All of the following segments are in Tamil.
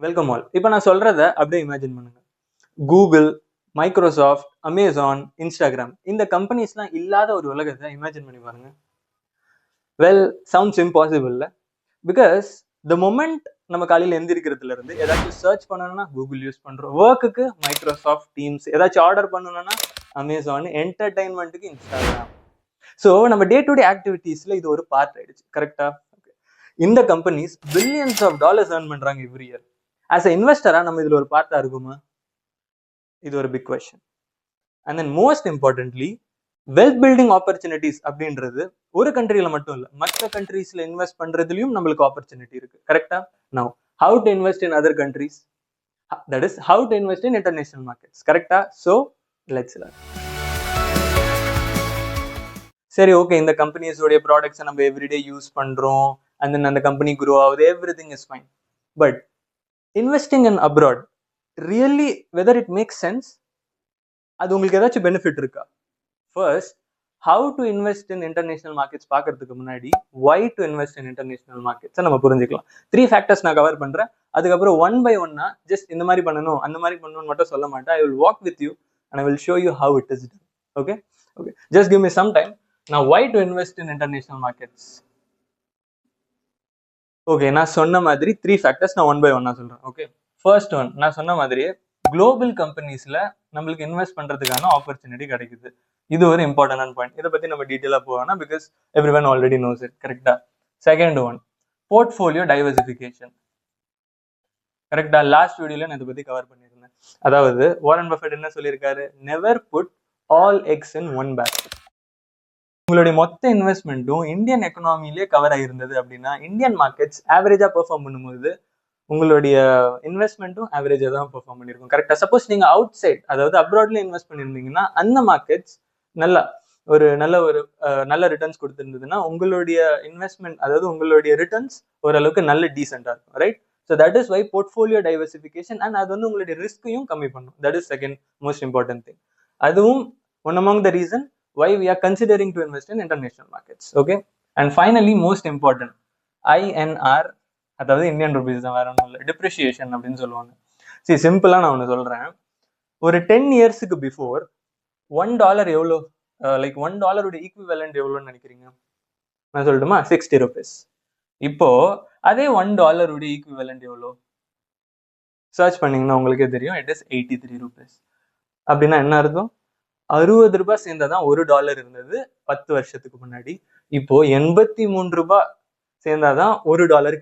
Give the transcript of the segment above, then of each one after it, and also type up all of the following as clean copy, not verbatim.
Welcome all. இப்போ நான் சொல்றத அப்படியே இமேஜின் பண்ணுங்க. கூகுள், மைக்ரோசாஃப்ட், அமேசான், இன்ஸ்டாகிராம் இந்த கம்பெனிஸ்லாம் இல்லாத ஒரு உலகத்தை இமேஜின் பண்ணி பாருங்க. Well, sounds impossible. Because the moment நம்ம காலையில் எந்திரிக்கிறதுல இருந்து ஏதாச்சும் சர்ச் பண்ணணும்னா கூகுள் யூஸ் பண்றோம், ஒர்க்குக்கு மைக்ரோசாஃப்ட் டீம்ஸ், ஏதாச்சும் ஆர்டர் பண்ணணும்னா அமேசான், என்டர்டைன்மெண்ட்டுக்கு இன்ஸ்டாகிராம். ஸோ நம்ம டே டு டே ஆக்டிவிட்டீஸ்ல இது ஒரு பார்ட் ஆயிடுச்சு. கரெக்டா? இந்த companies billions of dollars earn பண்றாங்க எவ்ரி இயர். ஆஸ் அ இன்வெஸ்டரா நம்ம இதுல ஒரு பார்ட்டா இருக்குமா? இது ஒரு big question. And then most importantly, wealth building opportunities அப்படின்றது ஒரு கண்ட்ரியில மட்டும் இல்ல, மற்ற கண்ட்ரீஸ்ல இன்வெஸ்ட் பண்றதுலயும் நம்மளுக்கு ஆப்பர்ச்சுனிட்டி இருக்கு. கரெக்டா? Now how to invest in other countries, that is how to invest in international markets. கரெக்டா? So let's learn. சரி, ஓகே, இந்த கம்பெனிஸோடைய ப்ராடக்ட்ஸை நம்ம எவ்ரிடே யூஸ் பண்றோம், அண்ட் தென் அந்த கம்பெனி குரோ ஆகுது, every thing is fine. But investing in abroad really whether it makes sense? அது உங்களுக்கு ஏதாச்சும் பெனிஃபிட் இருக்கா? First, how to invest in international markets பார்க்கறதுக்கு முன்னாடி why to invest in international மார்க்கெட்ஸை நம்ம புரிஞ்சுக்கலாம். 3 ஃபேக்டர்ஸ் நான் கவர் பண்றேன். அதுக்கப்புறம் ஒன் பை ஒன்னா ஜஸ்ட் இந்த மாதிரி பண்ணணும் அந்த மாதிரி பண்ணணும்னு மட்டும் சொல்ல மாட்டேன். I will walk with you and I will show you how it is done. Okay okay, just give me some time. நான் why to invest in international markets. Okay, நான் சொன்ன மாதிரி 3 ஃபேக்டர்ஸ் நான் ஒன் பை ஒன்னா சொல்றேன். ஓகே, ஃபர்ஸ்ட் ஒன், நான் சொன்ன மாதிரியே குளோபல் கம்பெனிஸ்ல நம்மளுக்கு இன்வெஸ்ட் பண்றதுக்கான ஆப்பர்ச்சுனிட்டி கிடைக்குது. இது ஒரு இம்பார்ட்டன்டான பாயிண்ட். இதை பத்தி நம்ம டீட்டெயிலா போவோம்னா because every one already knows it. கரெக்டா? Second one, portfolio diversification. கரெக்டா? லாஸ்ட் வீடியோல நான் இதை பத்தி கவர் பண்ணியிருந்தேன். அதாவது வாரன் பஃபெட் என்ன சொல்லியிருக்காரு? Never put all eggs in one basket. உங்களுடைய மொத்த இன்வெஸ்ட்மெண்ட்டும் இந்தியன் எக்கனாமிலே கவர் ஆகிருந்தது அப்படின்னா இந்தியன் மார்க்கெட்ஸ் ஆவரேஜா பெர்ஃபார்ம் பண்ணும்போது உங்களுடைய இன்வெஸ்ட்மெண்ட்டும் ஆவரேஜா தான் பெர்ஃபார்ம் பண்ணிருக்கும். கரெக்டா? சப்போஸ் நீங்க அவுட் சைட், அதாவது அப்ராட்ல இன்வெஸ்ட் பண்ணிருந்தீங்கன்னா அந்த மார்க்கெட்ஸ் நல்ல நல்ல ரிட்டர்ன்ஸ் கொடுத்திருந்ததுன்னா உங்களுடைய இன்வெஸ்ட்மெண்ட், அதாவது உங்களுடைய ரிட்டர்ன்ஸ் ஓரளவுக்கு நல்ல டீசென்டா இருக்கும். Right? So that is why portfolio diversification, and அது வந்து உங்களுடைய ரிஸ்கையும் கம்மி பண்ணும். That is second most important thing. அதுவும் one among the reason why we are considering to invest in international markets. Okay, and finally most important, INR, அதாவது இந்தியன் ருபீஸ் தான், வேற ஒன்றும் இல்லை, டிப்ரிஷியேஷன் அப்படின்னு சொல்லுவாங்க. சரி, சிம்பிளா நான் ஒன்று சொல்றேன். ஒரு 10 இயர்ஸுக்கு பிஃபோர் $1 எவ்வளோ, லைக் $1 ஈக்குவலண்ட் எவ்வளோன்னு நினைக்கிறீங்க? நான் சொல்லட்டுமா? 60 rupees. இப்போ அதே $1 ஈக்குவலண்ட் எவ்வளோ சர்ச் பண்ணீங்கன்னா உங்களுக்கே தெரியும், இட் இஸ் 83 rupees. அப்படின்னா என்ன அர்த்தம்? 60 ரூபாய் சேர்ந்தாதான் $1 இருந்தது 10 வருஷத்துக்கு முன்னாடி. இப்போ 83 ரூபாய் சேர்ந்தாதான் $1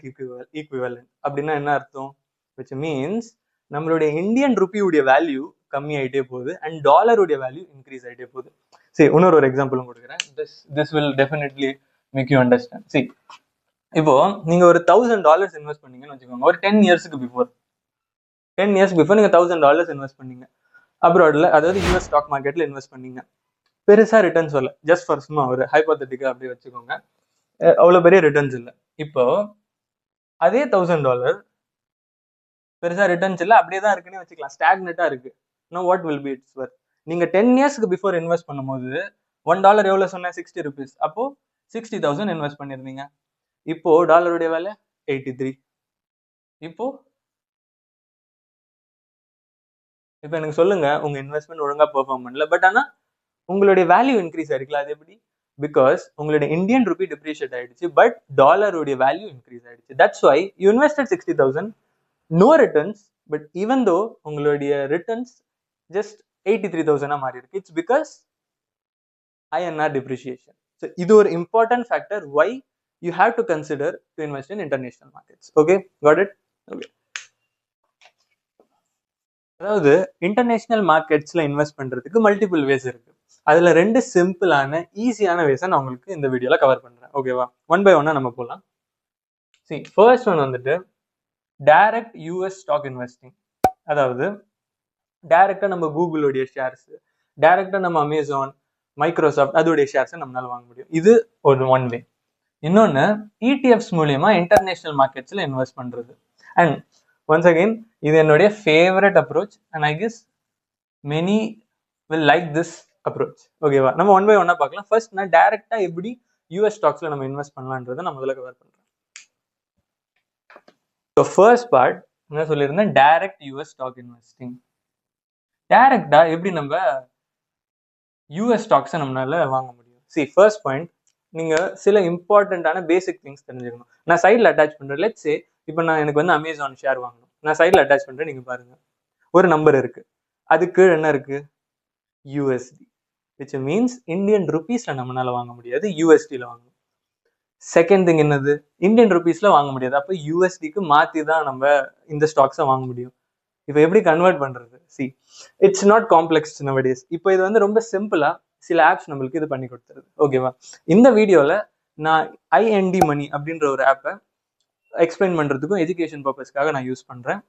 ஈக்குவலண்ட். அப்படின்னா என்ன அர்த்தம்? விச் மீன்ஸ் நம்மளுடைய இந்தியன் ருபியுடைய வேல்யூ கம்மி ஆயிட்டே போகுது அண்ட் டாலருடைய வேல்யூ இன்க்ரீஸ் ஆயிட்டே போகுது. சரி, இன்னொரு எக்ஸாம்பிளும் கொடுக்குறேன். This will definitely make you understand. சரி, இப்போ நீங்க ஒரு $1000 இன்வெஸ்ட் பண்ணீங்கன்னு வச்சுக்கோங்க. ஒரு 10 இயர்ஸ்க்கு பிஃபோர் நீங்க $1000 இன்வெஸ்ட் பண்ணீங்க அப்ராட்ல, அதாவது யூஎஸ் ஸ்டாக் மார்க்கெட்ல இன்வெஸ்ட் பண்ணீங்க. பெருசா ரிட்டர்ன்ஸ் வரல, ஜஸ்ட் ஃபார் சும்மா ஒரு ஹைபோதெட்டிக்கா அப்படியே வச்சுக்கோங்க. அவ்வளவு பெரிய ரிட்டர்ன்ஸ் இல்லை. இப்போ அதே $1000 பெருசா ரிட்டர்ன்ஸ் இல்லை, அப்படியே தான் இருக்குன்னு வச்சுக்கலாம், ஸ்டாக்னெட்டா இருக்கு. No what will be its worth? நீங்க 10 இயர்ஸ்க்கு பிஃபோர் இன்வெஸ்ட் பண்ணும்போது $1 எவ்வளவு சொன்னேன்? 60 rupees. அப்போ 60,000 இன்வெஸ்ட் பண்ணிருந்தீங்க. இப்போ டாலருடைய வேலை 83. இப்போ எனக்கு சொல்லுங்க, உங்க இன்வெஸ்ட்மெண்ட் ஒழுங்கா பெர்ஃபார்ம் பண்ணல, பட் ஆனா உங்களுடைய வேல்யூ இன்க்ரீஸ் ஆயிருக்கல. அது எப்படி? பிகாஸ் உங்களுடைய இந்தியன் ருபி டிப்ரிஷியேட் ஆயிடுச்சு, பட் டாலருடைய வேல்யூ இன்க்ரீஸ் ஆயிடுச்சு. That's why you invested 60,000, no returns, but even though உங்களுடைய ரிட்டர்ன்ஸ் ஜஸ்ட் 83,000 மாறி இருக்கு. It's because INR depreciation. So இது ஒரு important factor why you have to consider to invest in international markets. Okay, got it? Okay, அதாவது இன்டர்நேஷனல் மார்க்கெட்ஸ்ல இன்வெஸ்ட் பண்றதுக்கு மல்டிபிள் வேஸ் இருக்கு. அதுல 2 சிம்பிளான ஈஸியான வேஸை நான் உங்களுக்கு இந்த வீடியோல கவர் பண்றேன். ஓகேவா? ஒன் பை ஒன்னா நம்ம போகலாம். சரி, ஃபர்ஸ்ட் ஒன் வந்துட்டு டைரக்ட் யூஎஸ் ஸ்டாக் இன்வெஸ்டிங். அதாவது டைரக்டா நம்ம கூகுளோடைய ஷேர்ஸ், டைரக்டா நம்ம அமேசான், மைக்ரோசாஃப்ட் அதோடைய ஷேர்ஸை நம்மளால வாங்க முடியும். இது ஒரு ஒன் வே. இன்னொன்னு, ETFs மூலியமா இன்டர்நேஷனல் மார்க்கெட்ஸ்ல இன்வெஸ்ட் பண்றது. அண்ட் ஒன்ஸ் அகெயின், இது என்னுடைய favourite approach and I guess many will like this approach. ஓகேவா? நம்ம ஒன் பை ஒன்னா பார்க்கலாம். ஃபர்ஸ்ட், நான் டைரக்டா எப்படி யூஎஸ் ஸ்டாக்ஸ்ல நம்ம இன்வெஸ்ட் பண்ணலான்றதை நான் முதல்ல கவர் பண்றேன். ஸோ ஃபர்ஸ்ட் பார்ட், என்ன சொல்லியிருந்தேன், டைரக்ட் யூஎஸ் ஸ்டாக் இன்வெஸ்டிங். டைரக்டா எப்படி நம்ம யூஎஸ் ஸ்டாக்ஸை நம்மளால வாங்க முடியும்? ஃபர்ஸ்ட் பாயிண்ட், நீங்க சில இம்பார்ட்டன்டான பேசிக் திங்ஸ் தெரிஞ்சுக்கணும். நான் சைடில் அட்டாச் பண்றேன். லெட்ஸ் சே இப்போ எனக்கு வந்து அமேசான் ஷேர் வாங்கணும். நான் சைடில் அட்டாச் பண்றேன். நீங்க பாருங்க, ஒரு நம்பர் இருக்கு, அதுக்கு என்ன இருக்கு, யூஎஸ்டி, விச் மீன்ஸ் இந்தியன் ருபீஸ்ல நம்மளால வாங்க முடியாது, யூஎஸ்டில வாங்கணும். செகண்ட் திங் என்னது, இந்தியன் ருபீஸ்ல வாங்க முடியாது, அப்போ யூஎஸ்டிக்கு மாத்தி தான் நம்ம இந்த ஸ்டாக்ஸை வாங்க முடியும். இப்போ எப்படி கன்வெர்ட் பண்றது? It's not complex nowadays. இப்போ இது வந்து ரொம்ப சிம்பிளா சில ஆப்ஸ் நம்மளுக்கு இது பண்ணி கொடுத்துருது. ஓகேவா? இந்த வீடியோல நான் ஐஎன்டி மணி அப்படின்ற ஒரு ஆப்பை எக்ஸ்பிளைன் பண்றதுக்கும் எஜுகேஷன் பர்பஸ்க்காக நான் யூஸ் பண்றேன்.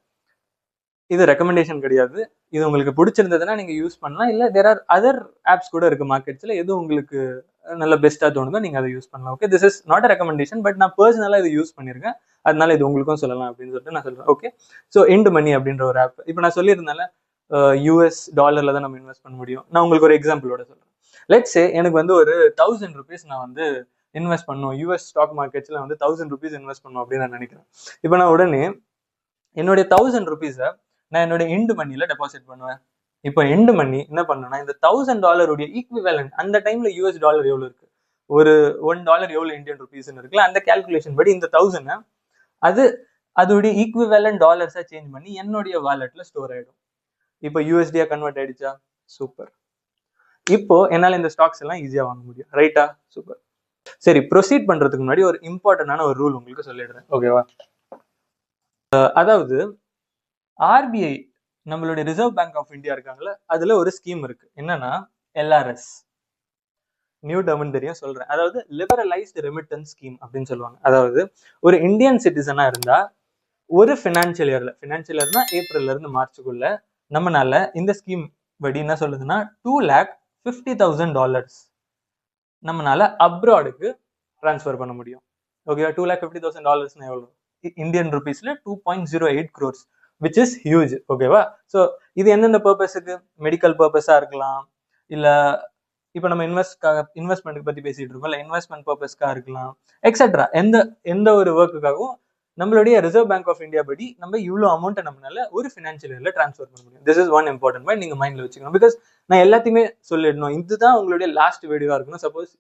இது ரெக்கமெண்டேஷன் கிடையாது. இது உங்களுக்கு பிடிச்சிருந்ததுன்னா நீங்க யூஸ் பண்ணலாம், இல்ல தேர் ஆர் அதர் ஆப்ஸ் கூட இருக்கு மார்க்கெட்ஸ்ல, எது உங்களுக்கு நல்ல பெஸ்டா தோணுதோ நீங்க அதை யூஸ் பண்ணலாம். Okay, this is not a recommendation, but நான் பர்சனலா இது யூஸ் பண்ணிருக்கேன், அதனால இது உங்களுக்கும் சொல்லலாம் அப்படின்னு சொல்லிட்டு நான் சொல்றேன். ஓகே, ஸோ எண்ட் மணி அப்படின்ற ஒரு ஆப். இப்போ நான் சொல்லியிருந்தால யூஎஸ் டாலர்ல தான் நம்ம இன்வெஸ்ட் பண்ண முடியும். நான் உங்களுக்கு ஒரு எக்ஸாம்பிளோட சொல்றேன். லெட்ஸ் சே எனக்கு வந்து ஒரு 1000 rupees நான் வந்து இன்வெஸ்ட் பண்ணுவோம், யூஎஸ் ஸ்டாக் மார்க்கெட்ஸ்ல வந்து 1000 rupees இன்வெஸ்ட் பண்ணுவோம் அப்படின்னு நான் நினைக்கிறேன். இப்போ நான் உடனே என்னுடைய 1000 rupees நான் என்னோட எண்ட் மணியில டெபாசிட் பண்ணுவேன். இப்போ எண்ட் மணி என்ன பண்ணணும்னா, இந்த $1000 ஈக்குவலன்ட் அந்த டைம்ல யூஎஸ் டாலர் எவ்வளவு இருக்கு, ஒரு $1 எவ்வளவு இந்தியன் ருபீஸ் இருக்குல்ல, அந்த கால்குலேஷன் படி இந்த 1000 அது அதோடைய ஈக்குவலன்ட் டாலர்ஸா சேஞ்ச் பண்ணி என்னுடைய வாலெட்ல ஸ்டோர் ஆயிடும். இப்போ யூஎஸ்டியா கன்வெர்ட் ஆயிடுச்சா? சூப்பர். இப்போ என்னால இந்த ஸ்டாக்ஸ் எல்லாம் ஈஸியா வாங்க முடியும், ரைட்டா? சூப்பர். சரி, ப்ரொசீட் பண்றதுக்கு முன்னாடி ஒரு இம்பார்ட்டன்டான ஒரு ரூல் உங்களுக்கு சொல்லிடுறேன், ஓகேவா? அதாவது ஆர்பிஐ, நம்மளுடைய ரிசர்வ் பேங்க் ஆஃப் இந்தியா இருக்காங்கல்ல, அதுல ஒரு ஸ்கீம் இருக்கு, என்னன்னா எல்ஆர்எஸ். நியூ டேர்ம் தெரியும் சொல்றேன். அதாவது லிபரலைஸ்டு ரெமிட்டன்ஸ் ஸ்கீம் அப்படின்னு சொல்லுவாங்க. அதாவது ஒரு இந்தியன் சிட்டிசனா இருந்தா ஒரு ஃபினான்ஷியல் இயர்னா ஏப்ரல்ல இருந்து மார்ச்சுக்குள்ள நம்மனால இந்த ஸ்கீம் படி என்ன சொல்லுதுன்னா $250,000 நம்மனால அப்ராடுக்கு டிரான்ஸ்ஃபர் பண்ண முடியும். ஓகேவா? $250,000 எவ்வளவு இந்தியன் ருபீஸ்ல 2.08 crores, which is huge. ஓகேவா? ஸோ இது எந்தெந்த பர்பஸுக்கு? மெடிக்கல் பர்பஸா இருக்கலாம், இல்ல இப்போ நம்ம இன்வெஸ்ட்மெண்ட்டுக்கு பத்தி பேசிட்டு இருக்கோம், இல்லை இன்வெஸ்ட்மெண்ட் பர்பஸ்க்காக இருக்கலாம், எக்ஸெட்ரா. எந்த ஒரு ஒர்க்குக்காகவும் நம்மளுடைய ரிசர்வ் பேங்க் ஆஃப் இந்தியா படி நம்ம இவ்வளோ அமௌண்ட்டை நம்மளால ஒரு ஃபினான்ஷியல் இயர்ல டிரான்ஸ்ஃபர் பண்ண முடியும். This is one important point, நீங்க மைண்ட்ல வச்சுக்கணும். பிகாஸ் நான் எல்லாத்தையுமே சொல்லிடணும், இதுதான் உங்களுடைய லாஸ்ட் வீடியோவா இருக்கணும். Suppose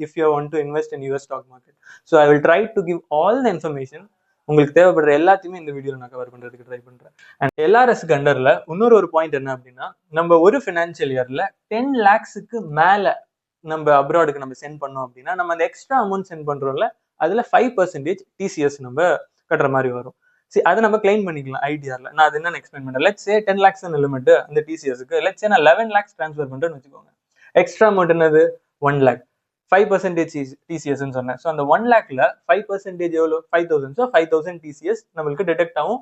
if you want to invest in your stock market, so I will try to give all the information. உங்களுக்கு தேவைப்படுற எல்லாத்தையுமே இந்த வீடியோவில் நான் கவர் பண்றதுக்கு ட்ரை பண்றேன். அண்ட் எல்ஆர்எஸ்க்கு அண்டர்ல இன்னொரு ஒரு பாயிண்ட் என்ன அப்படின்னா, நம்ம ஒரு ஃபினான்ஷியல் இயர்ல 10 lakhs மேல நம்ம அப்ராடுக்கு நம்ம சென்ட் பண்ணோம் அப்படின்னா, நம்ம அந்த எக்ஸ்ட்ரா அமௌண்ட் சென்ட் பண்றோம்ல, அதுல 5% டிசிஎஸ் நம்ம கட்டுற மாதிரி வரும். சரி, அதை நம்ம கிளைம் பண்ணிக்கலாம் ஐடிஆர்ல. நான் அது என்ன எக்ஸ்பிளைன் பண்றேன். லெட்ஸ் சே 10 lakhs லிமிட் அந்த டிசிஎஸ்க்கு. லெட்ஸ் சே நான் 11 lakhs டிரான்ஸ்ஃபர் பண்றேன்னு வச்சுக்கோங்க. எக்ஸ்ட்ரா அமௌண்ட் என்னது? 1 lakh. 5% டிசிஎஸ் சொன்னேன். ஸோ அந்த 1 lakhல 5% எவ்வளோ? 5,000. ஸோ 5,000 டிசிஎஸ் நம்மளுக்கு டிடெக்ட் ஆகும்.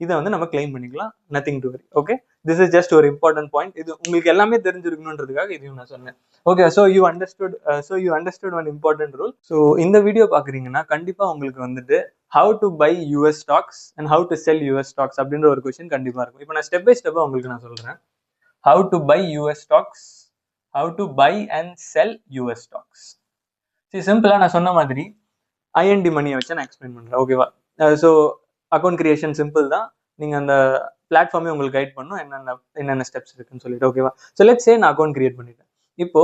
இதை வந்து நம்ம கிளைம் பண்ணிக்கலாம், nothing to worry. Okay, this is just ஒரு இம்பார்ட்டன்ட் பாயிண்ட். இது உங்களுக்கு எல்லாமே தெரிஞ்சிருக்கணுன்றதுக்காக இதையும் நான் சொன்னேன். Okay, so you understood one important rule. So இந்த வீடியோ பாக்குறீங்கன்னா கண்டிப்பா உங்களுக்கு வந்துட்டு how to buy US stocks and how to sell US stocks அப்படின்ற ஒரு கொஸ்டின் கண்டிப்பா இருக்கும். இப்போ நான் ஸ்டெப் பை ஸ்டெப்பா உங்களுக்கு நான் சொல்றேன். how to buy US stocks, how to buy and sell US stocks. சரி, சிம்பிளா நான் சொன்ன மாதிரி ஐஎன்டி மணியை வச்சு நான் எக்ஸ்பிளைன் பண்றேன். ஓகேவா? ஸோ அக்கௌண்ட் கிரியேஷன் சிம்பிள் தான். நீங்க அந்த பிளாட்ஃபார்மே உங்களுக்கு கைட் பண்ணும் என்னென்ன ஸ்டெப்ஸ் இருக்குன்னு சொல்லிட்டு. ஓகேவா? ஸோ லெட்ஸ் சே நான் அக்கௌண்ட் கிரியேட் பண்ணிட்டேன். இப்போ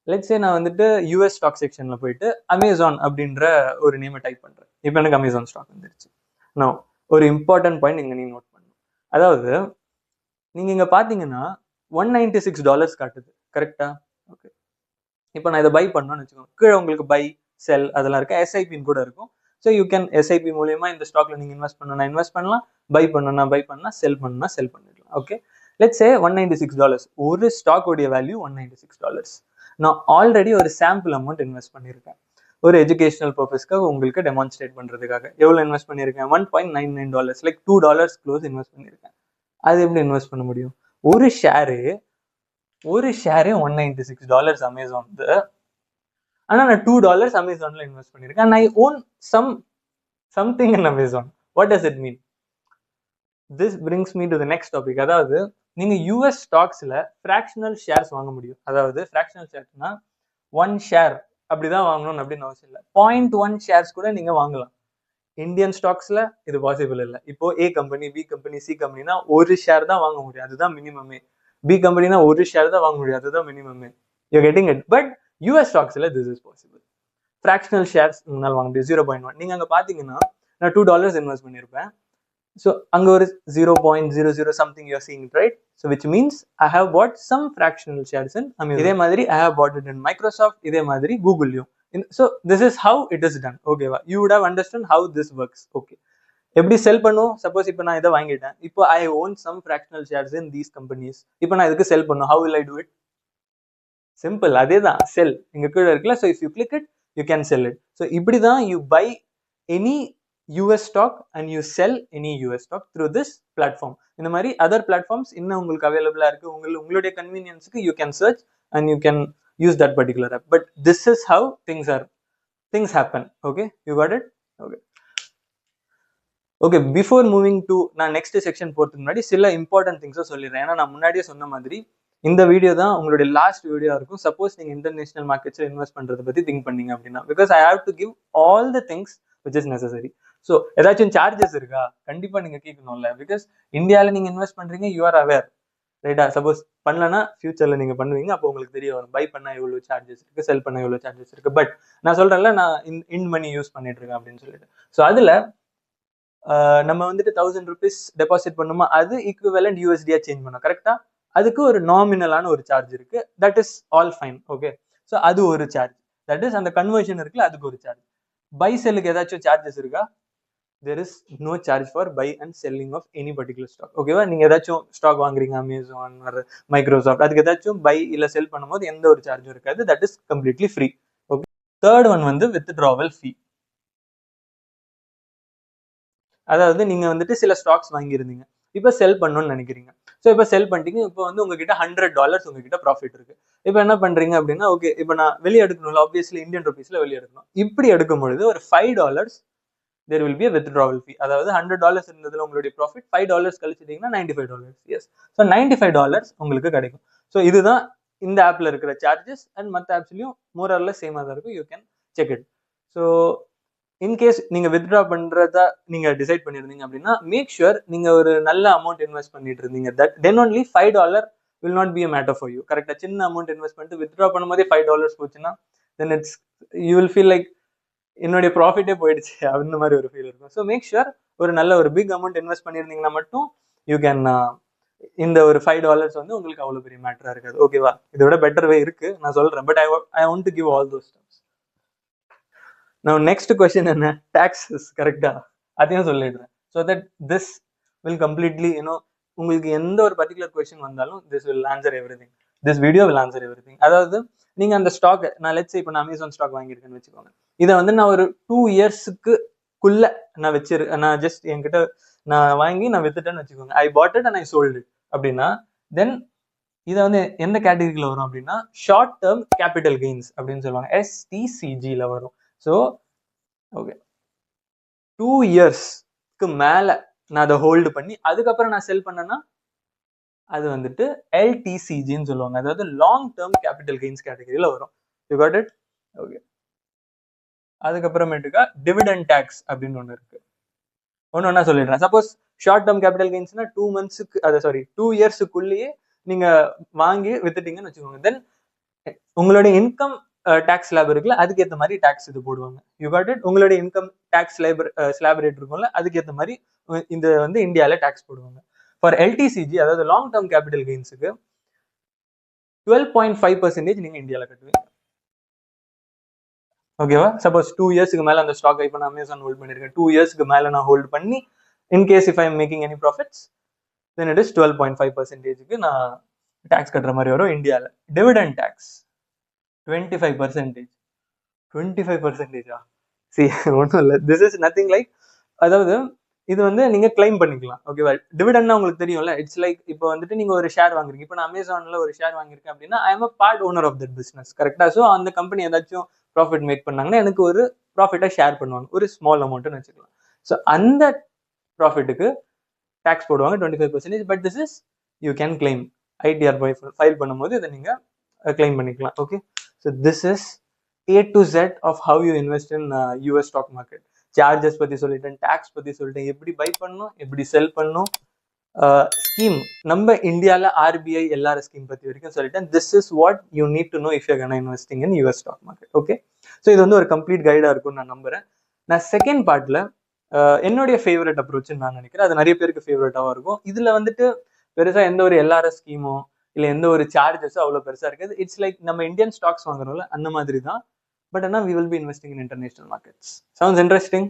லெட்ஸ் சே நான் வந்துட்டு யூஎஸ் ஸ்டாக் செக்ஷன்ல போயிட்டு அமேசான் அப்படின்ற ஒரு நேமை டைப் பண்றேன். இப்போ எனக்கு அமேசான் ஸ்டாக் வந்துருச்சு. நான் ஒரு இம்பார்ட்டன்ட் பாயிண்ட் இங்க நீங்க நோட் பண்ணணும். அதாவது நீங்க இங்க பாத்தீங்கன்னா $196 காட்டுது, கரெக்டா? ஓகே, இப்போ நான் இதை பை பண்ணணும்னு வச்சுக்கோங்க. கீழே உங்களுக்கு பை, செல் அதெல்லாம் இருக்கு, எஸ்ஐபின்னு கூட இருக்கும். ஸோ யூ கேன் எஸ்ஐபி மூலியமா இந்த ஸ்டாக்ல நீங்க இன்வெஸ்ட் பண்ணணும்னா இன்வெஸ்ட் பண்ணலாம், பை பண்ணலாம், செல் பண்ணிடலாம். ஓகே, லெட்ஸ் சே $196 ஒரு ஸ்டாக் உடைய வேல்யூ $196. நான் ஆல்ரெடி ஒரு சாம்பிள் அமௌண்ட் இன்வெஸ்ட் பண்ணியிருக்கேன், ஒரு எஜுகேஷனல் பர்பஸ்க்காக உங்களுக்கு டெமான்ஸ்ட்ரேட் பண்றதுக்காக. எவ்வளவு இன்வெஸ்ட் பண்ணியிருக்கேன்? $1.99, லைக் $2 க்ளோஸ் இன்வெஸ்ட் பண்ணியிருக்கேன். அது எப்படி இன்வெஸ்ட் பண்ண முடியும்? ஒரு ஷேரு $196 அமேசான். ஆனா நான் $2 அமேசான்ல இன்வெஸ்ட் பண்ணிருக்கேன். I own something in Amazon. What does it mean? This brings me to the next topic. அதாவது நீங்க யூஎஸ் ஸ்டாக்ஸ்ல fractional ஷேர்ஸ் வாங்க முடியும். அதாவது fractional ஷேர்ஸ்னா 1 ஷேர் அப்படிதான் வாங்கணும்னு அப்படின்னு அவசியம் இல்லை. 0.1 ஷேர்ஸ் கூட நீங்க வாங்கலாம். இந்தியன் ஸ்டாக்ஸ்ல இது பாசிபிள் இல்லை. இப்போ ஏ கம்பெனி, பி கம்பெனி, சி கம்பெனினா ஒரு ஷேர் தான் வாங்க முடியும், அதுதான் மினிமமே. பி கம்பெனினா ஒரு ஷேர் தான் வாங்க முடியும், அதுதான் மினிமமே. You getting it. But US ஸ்டாக்ஸ்ல this is possible. Fractional shares உங்களால் வாங்க முடியும் 0.1. நீங்க அங்க பாத்தீங்கன்னா நான் $2 இன்வெஸ்ட் பண்ணிருப்பேன். ஸோ அங்க ஒரு 0.00 something you're seeing, right? So which means I have bought some fractional shares in Amazon. இதே மாதிரி I have bought it in Microsoft, இதே மாதிரி Googleயும். So this is how it is done. Okay வா, you would have understood how this works. Okay, எப்படி செல் பண்ணும்? சப்போஸ் இப்போ நான் இதை வாங்கிட்டேன், இப்போ I own some fractional shares in these companies. இப்போ நான் இதுக்கு செல் பண்ணும், how will I do it? Simple, அதே தான், செல் இங்க கீழே இருக்குல்ல. So if you click it, you can sell it. So இப்படி தான் you buy any US stock and you sell any US stock through this platform. இந்த மாதிரி other platforms இன்னும் உங்களுக்கு அவைலபிளா இருக்கு. உங்களுடைய கன்வீனியன்ஸ்க்கு you can search and you can use that particular app. But this is how things happen. Okay, you got it? Okay, before moving to நான் next section போறதுக்கு முன்னாடி சில important things சொல்லிடுறேன். ஏன்னா நான் முன்னாடியே சொன்ன மாதிரி இந்த வீடியோ தான் உங்களுடைய லாஸ்ட் வீடியோ இருக்கும். சப்போஸ் நீங்க இன்டர்நேஷனல் மார்க்கெட்ஸ்ல இன்வெஸ்ட் பண்றதை பத்தி திங்க் பண்ணீங்க அப்படின்னா, because I have to give all the things which is necessary. So ஏதாச்சும் சார்ஜஸ் இருக்கா கண்டிப்பா நீங்க கேட்கணும்ல, பிகாஸ் இந்தியாவில் நீங்க இன்வெஸ்ட் பண்றீங்க, யூ ஆர் அவேர், ரைட்டா? சப்போஸ் பண்ணலன்னா ஃபியூச்சர்ல நீங்க பண்ணுவீங்க, அப்போ உங்களுக்கு தெரிய வரும் பை பண்ணா எவ்வளவு சார்ஜஸ் இருக்கு, செல் பண்ணா எவ்வளவு சார்ஜஸ் இருக்கு. பட் நான் சொல்றேன்ல, நான் இன் மணி யூஸ் பண்ணிட்டு இருக்கேன் அப்படின்னு சொல்லிட்டு. ஸோ அதுல நம்ம வந்துட்டு 1000 rupees டெபாசிட் பண்ணுமா, அது ஈக்குவலண்ட் யூஎஸ்டியா சேஞ்ச் பண்ணும், கரெக்டா? அதுக்கு ஒரு நாமினலான ஒரு சார்ஜ் இருக்கு, that is all fine. Okay, so அது ஒரு சார்ஜ், தட் இஸ் அந்த கன்வர்ஷன் இருக்குல்ல, அதுக்கு ஒரு சார்ஜ். பை செல்லுக்கு ஏதாச்சும் சார்ஜஸ் இருக்கா? there is no charge for buy and selling of any particular stock. ஓகேவா? நீங்க ஏதாச்சும் ஸ்டாக் வாங்குறீங்க அமேசான் ஆர் மைக்ரோசாஃப்ட், அதுக்கு ஏதாச்சும் பை இல்ல செல் பண்ணும்போது எந்த ஒரு சார்ஜும் இருக்காது, that is completely free. Okay, third one வந்து வித்ட்ராவல் ஃபீ. அதாவது நீங்க வந்துட்டு சில ஸ்டாக்ஸ் வாங்கியிருந்தீங்க, இப்போ செல் பண்ணணும்னு நினைக்கிறீங்க. ஸோ இப்போ செல் பண்ணிட்டீங்க, இப்போ வந்து உங்ககிட்ட $100 உங்ககிட்ட ப்ராஃபிட் இருக்கு. இப்போ என்ன பண்றீங்க அப்படின்னா, ஓகே இப்போ நான் வெளியே எடுக்கணும்ல, ஆப்வியஸ்லி இந்தியன் ருபீஸ்ல வெளியே எடுக்கணும். இப்படி எடுக்கும் பொழுது ஒரு $5 there will be a withdrawal fee. அதாவது $100 இருந்ததுல உங்களுடைய ப்ராஃபிட் $5 கழிச்சிட்டீங்கன்னா $95. எஸ், ஸோ $95 உங்களுக்கு கிடைக்கும். ஸோ இதுதான் இந்த ஆப்ல இருக்கிற சார்ஜஸ். அண்ட் மற்ற ஆப்ஸ்லயும் மோர் ஆர் லெஸ் சேமா தான் இருக்கும், you can check it. So in case நீங்க வித்ட்ரா பண்றதா நீங்க டிசைட் பண்ணிருந்தீங்க அப்படின்னா, மேக் ஷுர் நீங்க ஒரு நல்ல அமௌண்ட் இன்வெஸ்ட் பண்ணிட்டு இருந்தீங்க, that then only $5 will not be a matter for you. கரெக்டா? சின்ன அமௌண்ட் இன்வெஸ்ட் பண்ணிட்டு வித்ட்ரா பண்ணும்போதே $5 போச்சுன்னா, then it's you will feel like என்னுடைய ப்ராஃபிட்டே போயிடுச்சு அந்த மாதிரி ஒரு ஃபீல் இருக்கும். ஸோ மேக் ஷுர் ஒரு நல்ல ஒரு பிக் அமௌண்ட் இன்வெஸ்ட் பண்ணியிருந்தீங்கன்னா மட்டும் யூ கேன் இந்த ஒரு $5 வந்து உங்களுக்கு அவ்வளோ பெரிய மேட்டரா இருக்காது. ஓகேவா? இதோட பெட்டர் வே இருக்கு, நான் சொல்றேன். But I want to give all those steps. நான் நெக்ஸ்ட் கொஸ்டின் என்ன, டாக்ஸஸ், கரெக்டா? அதையும் சொல்லிடுறேன். So that this will completely உங்களுக்கு எந்த ஒரு பர்டிகுலர் கொஸ்டின் வந்தாலும் this will answer every thing. This video will answer every thing. அதாவது நீங்க அந்த ஸ்டாக், நான் லெட்ஸ் இப்போ நான் அமேசான் ஸ்டாக் வாங்கியிருக்கேன்னு வச்சுக்கோங்க, இதை வந்து நான் ஒரு 2 இயர்ஸுக்குள்ள நான் நான் ஜஸ்ட் என்கிட்ட நான் வாங்கி நான் வித்துட்டேன்னு வச்சுக்கோங்க, I bought it and I sold it அப்படின்னா, தென் இதை வந்து எந்த கேட்டகரியில வரும் அப்படின்னா, ஷார்ட் டேர்ம் கேபிட்டல் கெயின்ஸ் அப்படின்னு சொல்லுவாங்க, STCGல வரும். ஸோ ஓகே, 2 இயர்ஸ்க்கு மேல நான் அதை ஹோல்டு பண்ணி அதுக்கப்புறம் நான் செல் பண்ணேன்னா அது வந்துட்டு LTCGன்னு சொல்லுவாங்க, அதாவது லாங் டேர்ம் கேபிட்டல் கெயின்ஸ் கேட்டகரியில வரும். You got it? ஓகே, அதுக்கப்புறமேட்டுக்கா டிவிடெண்ட் டேக்ஸ் அப்படின்னு ஒன்று இருக்கு. ஒன்னா சொல்லிடுறேன். சப்போஸ் ஷார்ட் டேர்ம் கேபிட்டல் கெயின்ஸ்னா 2 இயர்ஸுக்குள்ளேயே நீங்க வாங்கி வித்துட்டீங்கன்னு வச்சுக்கோங்க, தென் உங்களுடைய இன்கம் டேக்ஸ் ஸ்லாப் இருக்குல்ல, அதுக்கேற்ற மாதிரி டேக்ஸ் இது போடுவாங்க. You got it? உங்களுடைய இன்கம் டேக்ஸ் ஸ்லாப் ரேட் இருக்கும்ல, அதுக்கேற்ற மாதிரி இந்த வந்து இந்தியாவில டேக்ஸ் போடுவாங்க. ஃபார் LTCG, அதாவது லாங் டேர்ம் கேபிட்டல் கெயின்ஸுக்கு 12.5% நீங்க இந்தியாவில் கட்டுவீங்க. ஓகேவா? சப்போஸ் 2 இயர்ஸ்க்கு மேல அந்த ஸ்டாக் இப்போ நான் அமேசான் ஹோல்ட் பண்ணிருக்கேன், 2 இயர்ஸ்க்கு மேல நான் ஹோல்ட் பண்ணி in case if I am making any profits, then it is 12.5%க்கு நான் டேக்ஸ் கட்டுற மாதிரி வரும் இந்தியாவில். Dividend tax 25%. 25%? சி, ஒன்றும் இல்லை, திஸ் இஸ் நத்திங் லைக், அதாவது இது வந்து நீங்க கிளைம் பண்ணிக்கலாம். ஓகேவா? டிவிடெண்ட்னா உங்களுக்கு தெரியும்ல, இட்ஸ் லைக் இப்போ வந்துட்டு நீங்க ஒரு ஷேர் வாங்குறீங்க, இப்போ நான் அமேசான்ல ஒரு ஷேர் வாங்கியிருக்கேன் அப்படின்னா, I am a part owner of that business, கரெக்டா? ஸோ அந்த கம்பெனி ஏதாச்சும் ப்ராஃபிட் மேக் பண்ணாங்கன்னா எனக்கு ஒரு ப்ராஃபிட்டை ஷேர் பண்ணுவாங்க, ஒரு ஸ்மால் அமௌண்ட்னு வச்சுக்கலாம். ஸோ அந்த ப்ராஃபிட்டுக்கு டேக்ஸ் போடுவாங்க 25%. But this is you can claim, ITR file பண்ணும்போது இதை நீங்க கிளைம் பண்ணிக்கலாம். Okay, so this is A to Z of how you invest in US stock market. Charges பத்தி சொல்லிட்டேன், டாக்ஸ் பத்தி சொல்லிட்டேன், எப்படி பை பண்ணணும், எப்படி செல் பண்ணணும், ஸ்கீம் நம்ம இந்தியாவில் RBI LRS ஸ்கீம் பத்தி வரைக்கும் சொல்லிட்டேன். This is what you need to know if you gonna investing in US stock market. Okay, so இது வந்து ஒரு கம்ப்ளீட் கைடா இருக்கும்னு நான் நம்புறேன். நான் செகண்ட் பார்ட்ல என்னுடைய ஃபேவரட் அப்ரோச்னு நான் நினைக்கிறேன். அது நிறைய பேருக்கு ஃபேவரட்டாகவும் இருக்கும். இதுல வந்துட்டு பெருசா எந்த ஒரு LRS ஸ்கீமோ இல்லை எந்த ஒரு சார்ஜஸோ அவ்வளோ பெருசா இருக்காது. இட்ஸ் லைக் நம்ம இந்தியன் ஸ்டாக்ஸ் வாங்குறோம்ல அந்த மாதிரி தான். பட் ஆனால் we will be investing in international markets. Sounds interesting?